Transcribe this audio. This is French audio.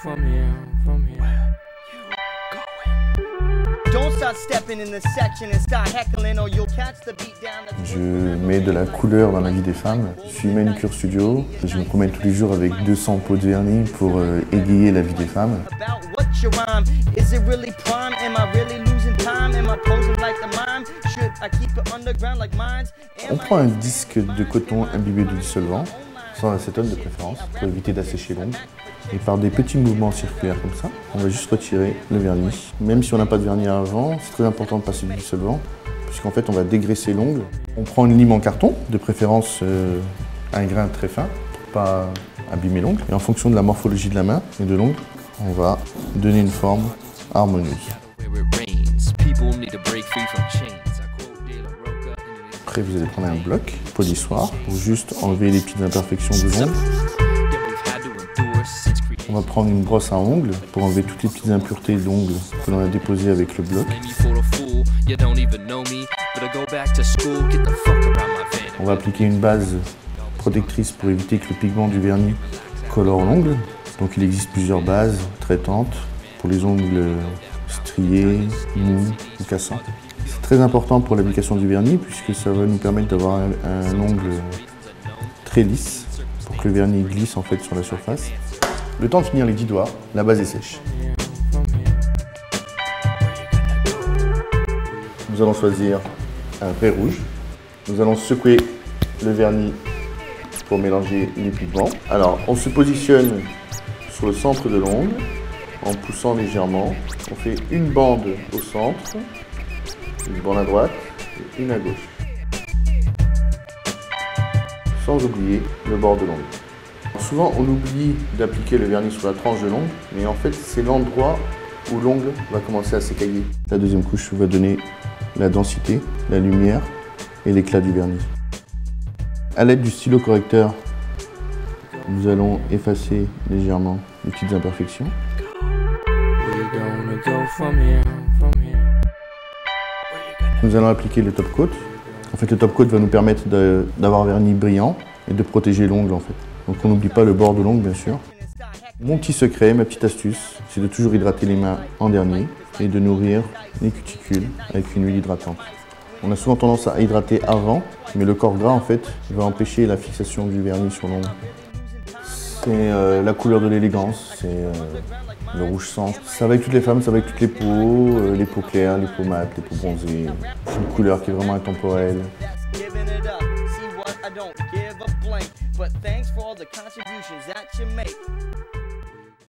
Je mets de la couleur dans la vie des femmes. Je suis manicure studio. Je me promène tous les jours avec 200 pots de vernis pour égayer la vie des femmes. On prend un disque de coton imbibé de dissolvant, sans acétone de préférence, pour éviter d'assécher l'ongle. Et par des petits mouvements circulaires comme ça, on va juste retirer le vernis. Même si on n'a pas de vernis avant, c'est très important de passer du dissolvant, puisqu'en fait on va dégraisser l'ongle. On prend une lime en carton, de préférence un grain très fin, pour pas abîmer l'ongle. Et en fonction de la morphologie de la main et de l'ongle, on va donner une forme harmonieuse. Après, vous allez prendre un bloc polissoir pour juste enlever les petites imperfections de l'ongle. On va prendre une brosse à ongles pour enlever toutes les petites impuretés de l'ongle que l'on a déposées avec le bloc. On va appliquer une base protectrice pour éviter que le pigment du vernis colore l'ongle. Donc il existe plusieurs bases traitantes pour les ongles striés, mous ou cassants. C'est très important pour l'application du vernis puisque ça va nous permettre d'avoir un ongle très lisse pour que le vernis glisse en fait sur la surface. Le temps de finir les 10 doigts, la base est sèche. Nous allons choisir un vrai rouge. Nous allons secouer le vernis pour mélanger les pigments. Alors, on se positionne sur le centre de l'ongle en poussant légèrement. On fait une bande au centre, une bande à droite et une à gauche. Sans oublier le bord de l'ongle. Souvent, on oublie d'appliquer le vernis sur la tranche de l'ongle, mais en fait, c'est l'endroit où l'ongle va commencer à s'écailler. La deuxième couche va donner la densité, la lumière et l'éclat du vernis. À l'aide du stylo correcteur, nous allons effacer légèrement les petites imperfections. Nous allons appliquer le top coat. En fait, le top coat va nous permettre d'avoir un vernis brillant et de protéger l'ongle en fait. Donc on n'oublie pas le bord de l'ongle bien sûr. Mon petit secret, ma petite astuce, c'est de toujours hydrater les mains en dernier et de nourrir les cuticules avec une huile hydratante. On a souvent tendance à hydrater avant, mais le corps gras en fait va empêcher la fixation du vernis sur l'ongle. C'est la couleur de l'élégance, c'est le rouge sang. Ça va avec toutes les femmes, ça va avec toutes les peaux claires, les peaux mates, les peaux bronzées. C'est une couleur qui est vraiment intemporelle. But thanks for all the contributions that you make.